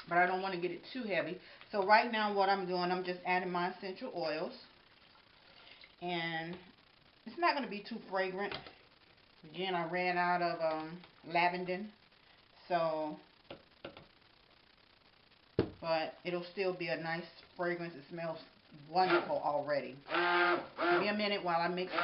but I don't want to get it too heavy. So right now what I'm doing, I'm just adding my essential oils. And it's not going to be too fragrant. Again, I ran out of lavender. So, but it'll still be a nice fragrance. It smells wonderful already. Give me a minute while I mix this.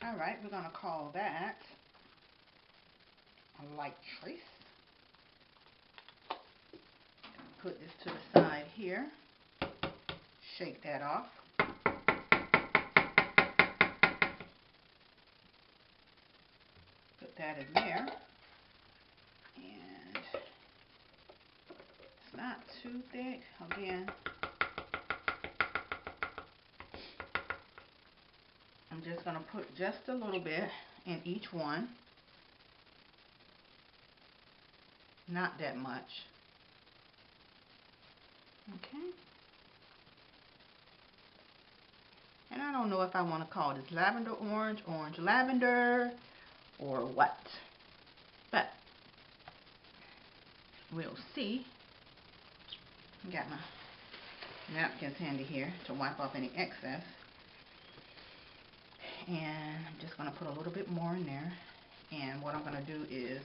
Alright, we're going to call that a light trace. Put this to the side here. Shake that off. Put that in there. And it's not too thick. Again, I'm just going to put just a little bit in each one. Not that much. Okay. And I don't know if I want to call this lavender orange, orange lavender, or what. But we'll see. Got my napkins handy here to wipe off any excess. And I'm just going to put a little bit more in there. And what I'm going to do is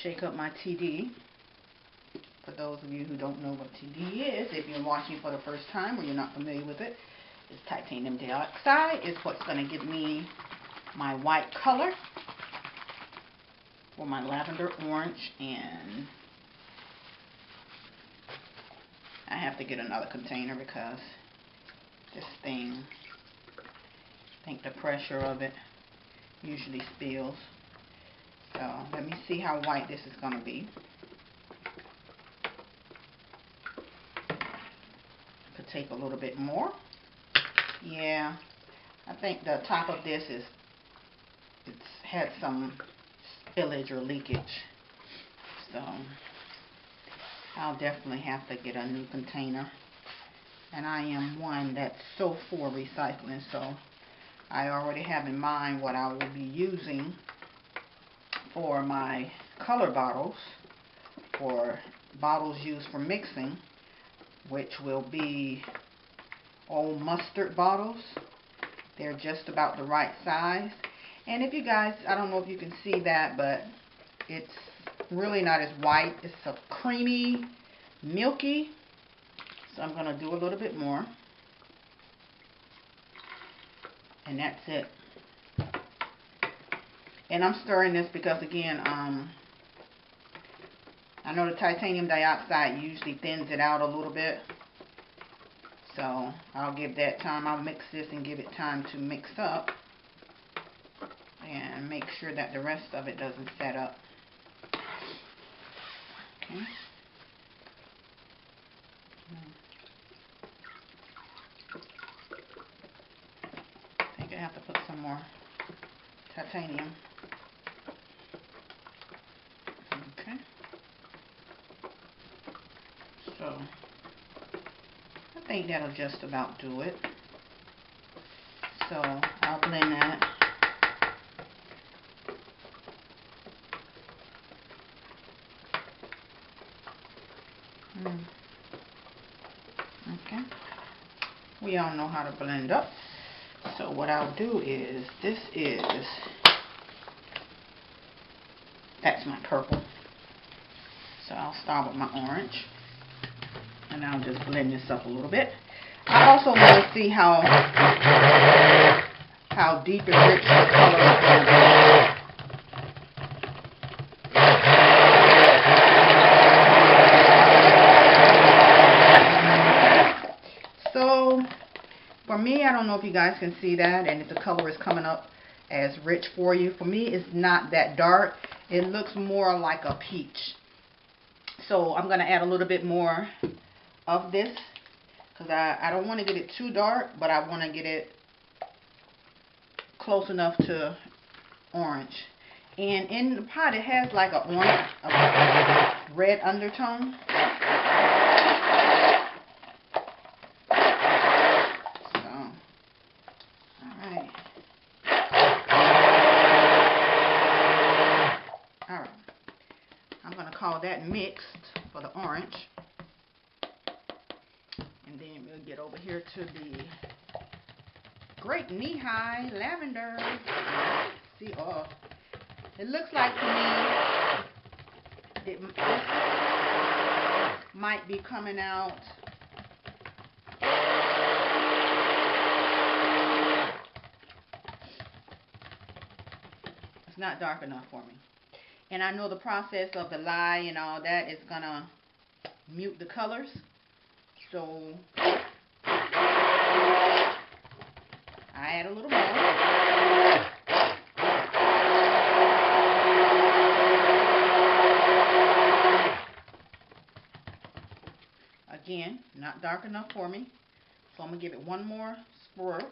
shake up my TD. For those of you who don't know what TD is, if you're watching for the first time or you're not familiar with it, it's titanium dioxide. It's what's going to give me my white color for my lavender orange. And I have to get another container because this thing, I think the pressure of it usually spills. So let me see how white this is going to be. Could take a little bit more. Yeah, I think the top of this it's had some spillage or leakage. So I'll definitely have to get a new container. And I am one that's so for recycling, so I already have in mind what I will be using for my color bottles, or bottles used for mixing, which will be old mustard bottles. They're just about the right size. And if you guys, I don't know if you can see that, but it's really not as white. It's a creamy, milky. So I'm going to do a little bit more. And that's it. And I'm stirring this because, again, I know the titanium dioxide usually thins it out a little bit. So I'll give that time. I'll mix this and give it time to mix up. And make sure that the rest of it doesn't set up. Okay. I think I have to put some more titanium. Okay. So I think that'll just about do it. So I'll blend that. Okay. We all know how to blend up. So what I'll do is, that's my purple. So I'll start with my orange. And I'll just blend this up a little bit. I also want to see how deep and rich the color is going to be. For me, I don't know if you guys can see that and if the color is coming up as rich for you. For me, it's not that dark. It looks more like a peach. So I'm going to add a little bit more of this because I don't want to get it too dark, but I want to get it close enough to orange. And in the pot, it has like a orange, a red undertone. Call that mixed for the orange, and then we'll get over here to the great knee-high lavender. See, it looks like to me this might be coming out it's not dark enough for me. And I know the process of the lye and all that is going to mute the colors. So I add a little more. Again, not dark enough for me. So I'm going to give it one more squirt.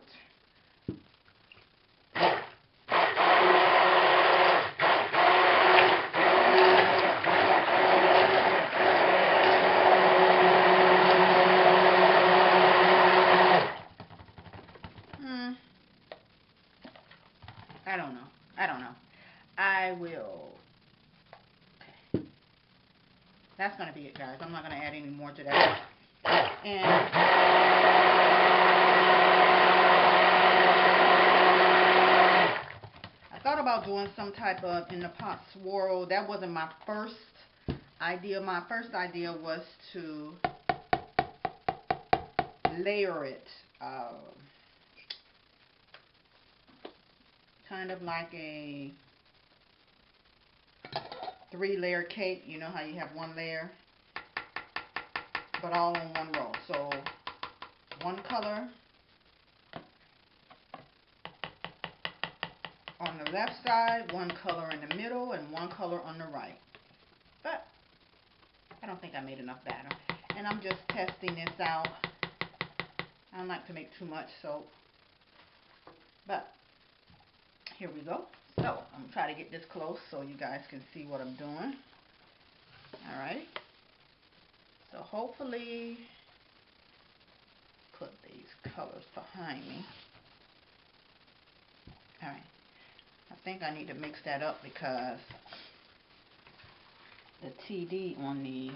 I don't know. I will. Okay. That's going to be it, guys. I'm not going to add any more to that. And I thought about doing some type of in the pot swirl. That wasn't my first idea. My first idea was to layer it. Kind of like a 3-layer cake. You know how you have one layer, but all in one row. So one color on the left side, one color in the middle, and one color on the right. But I don't think I made enough batter. And I'm just testing this out. I don't like to make too much soap. But here we go. So I'm going to try to get this close so you guys can see what I'm doing. Alright. So hopefully put these colors behind me. Alright. I think I need to mix that up because the TD on the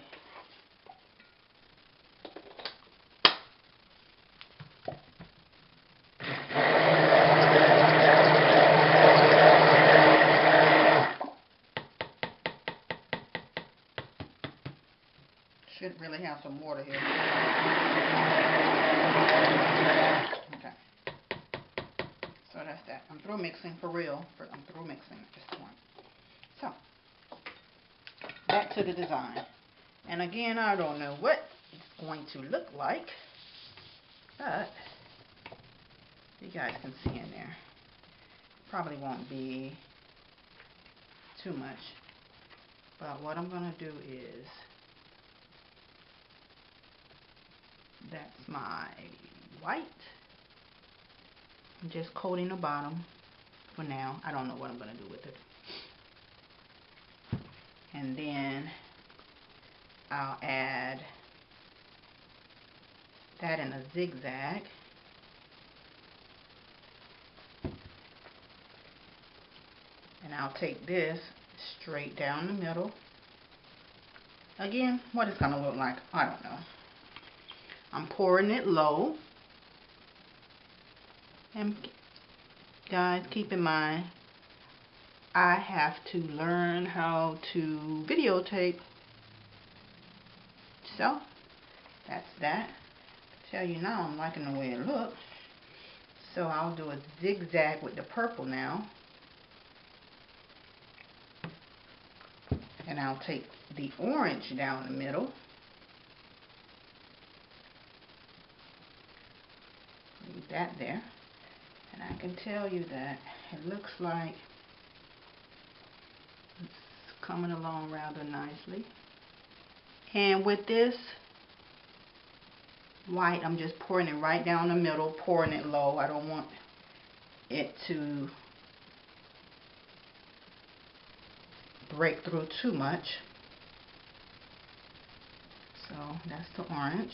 should really have some water here. Okay. So that's that. I'm through mixing for real. I'm through mixing at this point. So, back to the design. And again, I don't know what it's going to look like, but you guys can see in there. Probably won't be too much. But what I'm going to do is, that's my white. I'm just coating the bottom for now. I don't know what I'm going to do with it. And then I'll add that in a zigzag. And I'll take this straight down the middle. Again, what it's going to look like, I don't know. I'm pouring it low. And guys, keep in mind, I have to learn how to videotape. So, that's that. I tell you now, I'm liking the way it looks. So I'll do a zigzag with the purple now. And I'll take the orange down the middle. that there. And I can tell you that it looks like it's coming along rather nicely. And with this white, I'm just pouring it right down the middle, pouring it low. I don't want it to break through too much. So that's the orange.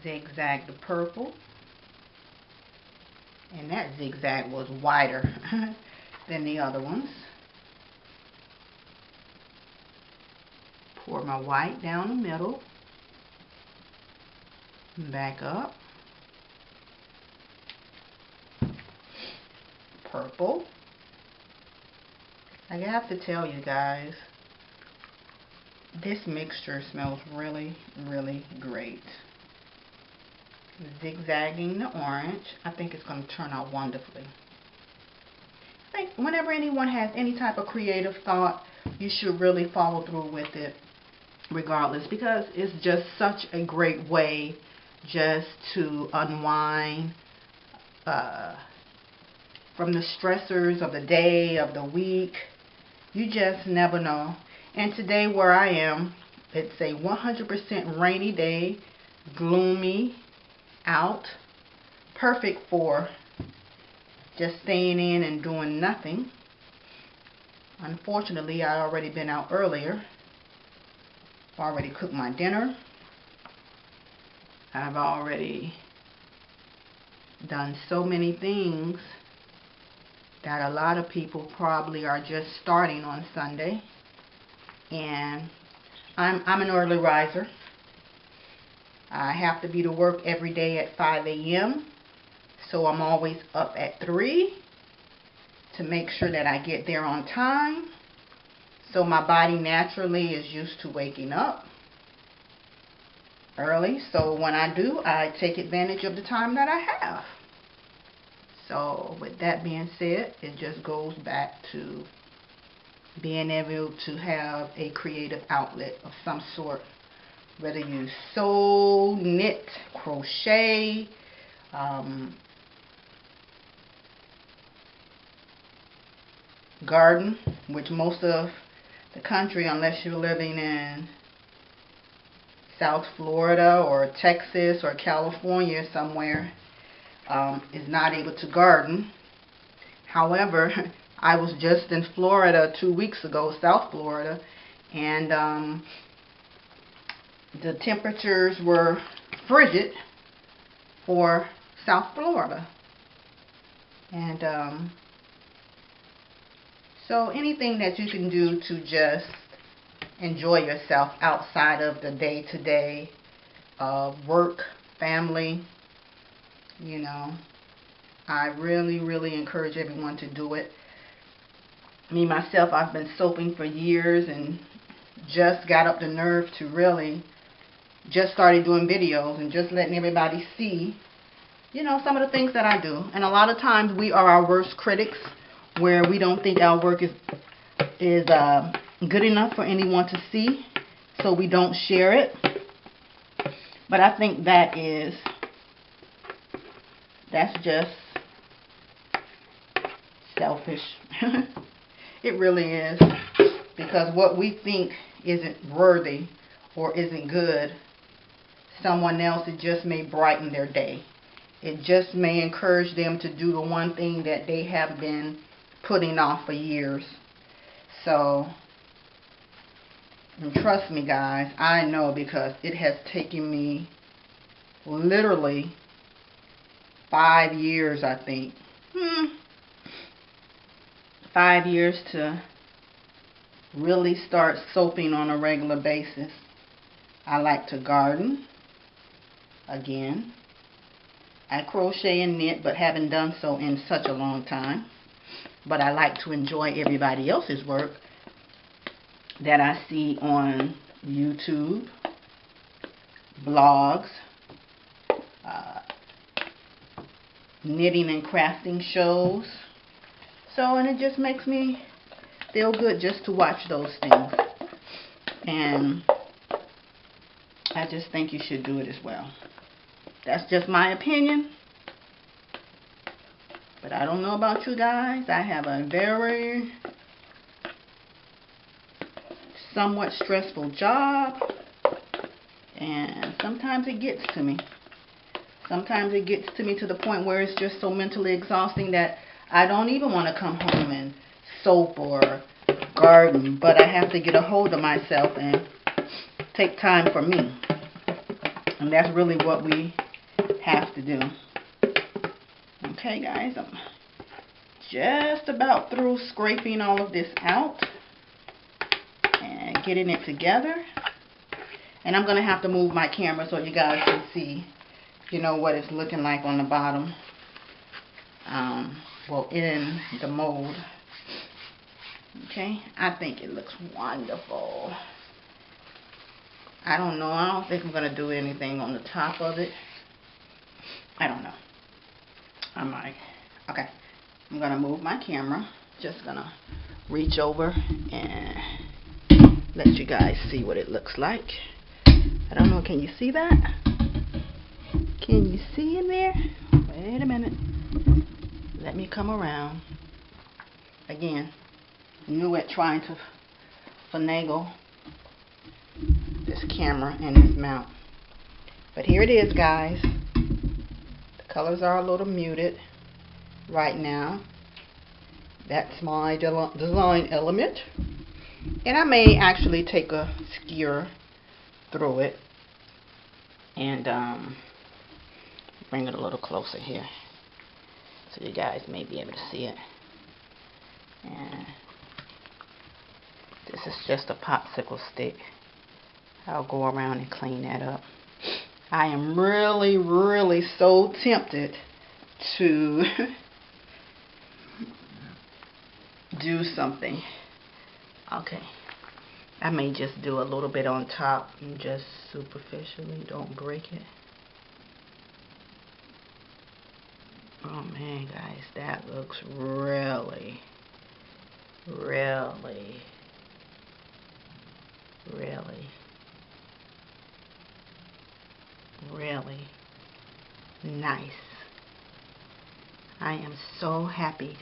Zigzag the purple. And that zigzag was wider than the other ones. Pour my white down the middle. Back up. Purple. I have to tell you guys, this mixture smells really, really great. Zigzagging the orange. I think it's going to turn out wonderfully. I think whenever anyone has any type of creative thought, you should really follow through with it regardless, because it's just such a great way just to unwind from the stressors of the day, of the week. You just never know. And today where I am, it's a 100% rainy day, gloomy out, perfect for just staying in and doing nothing. Unfortunately, I already been out earlier. Already cooked my dinner. I've already done so many things that a lot of people probably are just starting on Sunday. And I'm an early riser. I have to be to work every day at 5 a.m. So I'm always up at 3 to make sure that I get there on time. So my body naturally is used to waking up early. So when I do, I take advantage of the time that I have. So with that being said, it just goes back to being able to have a creative outlet of some sort. Whether you sew, knit, crochet, garden, which most of the country, unless you're living in South Florida or Texas or California somewhere, is not able to garden. However, I was just in Florida 2 weeks ago, South Florida, and the temperatures were frigid for South Florida. And so anything that you can do to just enjoy yourself outside of the day-to-day work, family, you know, I really, really encourage everyone to do it. Me, myself, I've been soaping for years and just got up the nerve to really just started doing videos and just letting everybody see, you know, some of the things that I do. And a lot of times we are our worst critics, where we don't think our work is good enough for anyone to see, so we don't share it. But I think that's just selfish. It really is, because what we think isn't worthy or isn't good, someone else, it just may brighten their day. It just may encourage them to do the one thing that they have been putting off for years. So, and trust me guys, I know, because it has taken me literally 5 years, I think. 5 years to really start soaping on a regular basis. I like to garden. Again, I crochet and knit, but haven't done so in such a long time. But I like to enjoy everybody else's work that I see on YouTube, blogs, knitting and crafting shows. So, and it just makes me feel good just to watch those things. And I just think you should do it as well. That's just my opinion. But I don't know about you guys. I have a very somewhat stressful job. And sometimes it gets to me. Sometimes it gets to me to the point where it's just so mentally exhausting that I don't even want to come home and soap or garden. But I have to get a hold of myself and take time for me. And that's really what we have to do. Okay, guys, I'm just about through scraping all of this out and getting it together. And I'm going to have to move my camera so you guys can see, you know, what it's looking like on the bottom. Well, in the mold. Okay, I think it looks wonderful. I don't know. I don't think I'm going to do anything on the top of it. I don't know. I might. Okay, I'm going to move my camera. Just going to reach over and let you guys see what it looks like. I don't know. Can you see that? Can you see in there? Wait a minute. Let me come around. Again, new at trying to finagle this camera and this mount. But here it is, guys. The colors are a little muted right now. That's my design element. And I may actually take a skewer through it and bring it a little closer here so you guys may be able to see it. And this is just a popsicle stick. I'll go around and clean that up. I am really, really so tempted to do something. Okay. I may just do a little bit on top and just superficially, don't break it. Oh man, guys, that looks really, really, really, really nice. I am so happy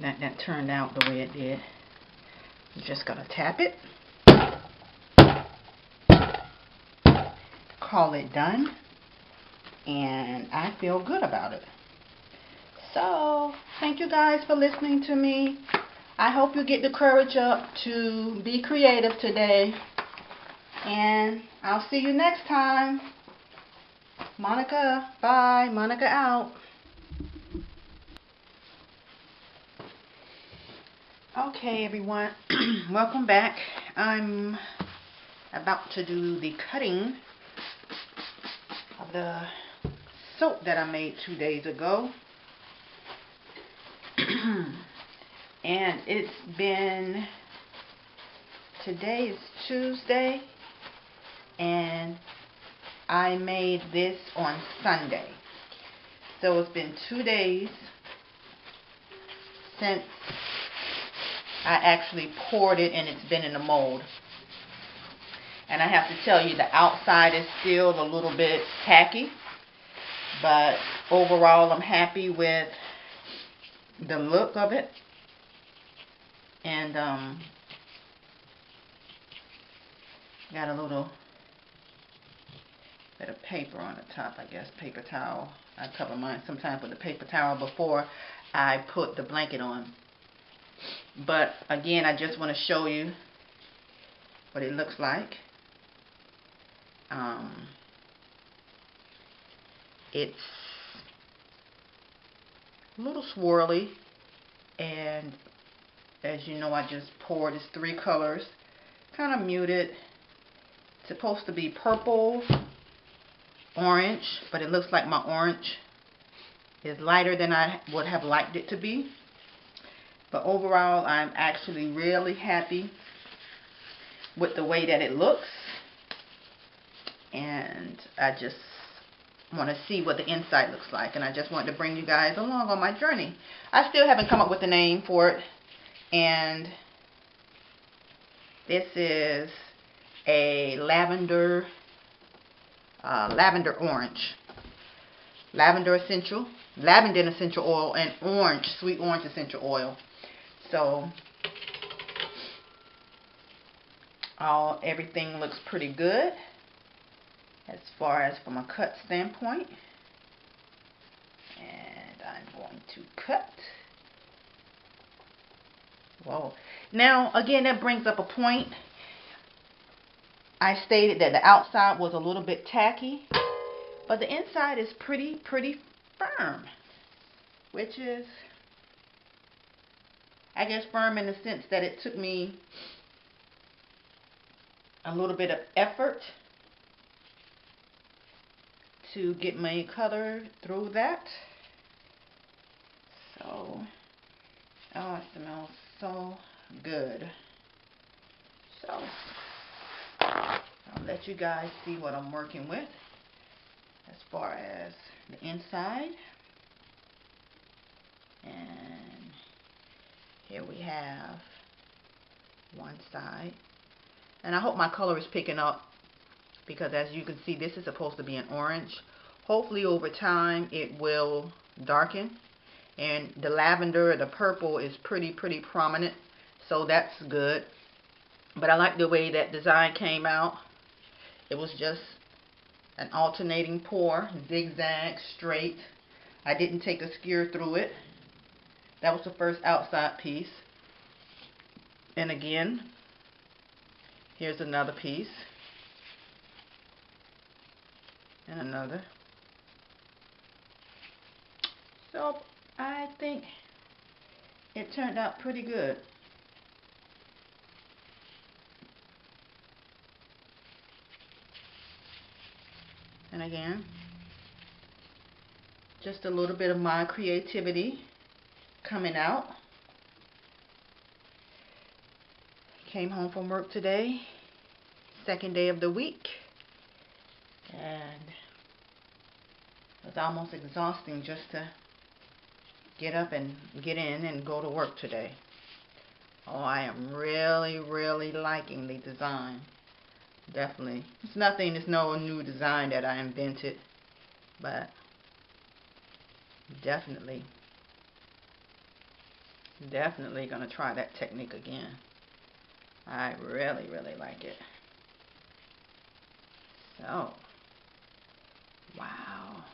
that turned out the way it did. I'm just gonna tap it, call it done, and I feel good about it. So thank you guys for listening to me. I hope you get the courage up to be creative today, and I'll see you next time. Monica, bye. Monica out. Okay, everyone, welcome back. I'm about to do the cutting of the soap that I made 2 days ago. And it's been, today is Tuesday, and I made this on Sunday. So it's been 2 days since I actually poured it, and it's been in the mold. And I have to tell you, the outside is still a little bit tacky, but overall I'm happy with the look of it. And got a little bit of paper on the top, I guess, paper towel. I cover mine sometimes with a paper towel before I put the blanket on. But again, I just want to show you what it looks like. It's a little swirly, and as you know, I just poured. It's 3 colors, kind of muted. It's supposed to be purple, orange, but it looks like my orange is lighter than I would have liked it to be. But overall, I'm actually really happy with the way that it looks. And I just want to see what the inside looks like. And I just want to bring you guys along on my journey. I still haven't come up with a name for it. And This is a lavender orange. Lavender essential oil, and sweet orange essential oil. So everything looks pretty good as far as from a cut standpoint. And I'm going to cut. Whoa. Now again, that brings up a point. I stated that the outside was a little bit tacky, but the inside is pretty firm, which is, I guess, firm in the sense that it took me a little bit of effort to get my color through that. So, oh, it smells so good. So, I'll let you guys see what I'm working with as far as the inside. And here we have one side. And I hope my color is picking up, because as you can see, this is supposed to be an orange. Hopefully over time it will darken. And the lavender, the purple is pretty prominent, so that's good. But I like the way that design came out. It was just an alternating pour, zigzag, straight. I didn't take a skewer through it. That was the first outside piece. And again, here's another piece. And another. So I think it turned out pretty good. And again, just a little bit of my creativity coming out. Came home from work today, second day of the week, and it was almost exhausting just to get up and get in and go to work today. Oh, I am really liking the design. Definitely. It's no new design that I invented, but definitely gonna try that technique again. I really like it. So, wow,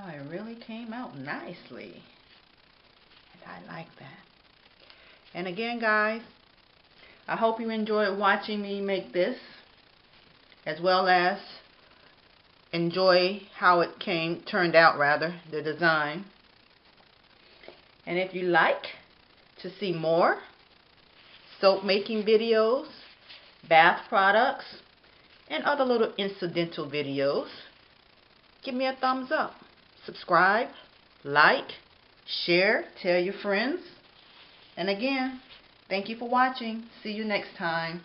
it really came out nicely, and I like that. And again, guys, I hope you enjoyed watching me make this, as well as enjoy how it turned out, the design. And if you like to see more soap making videos, bath products, and other little incidental videos, give me a thumbs up, subscribe, like, share, tell your friends. And again, thank you for watching. See you next time.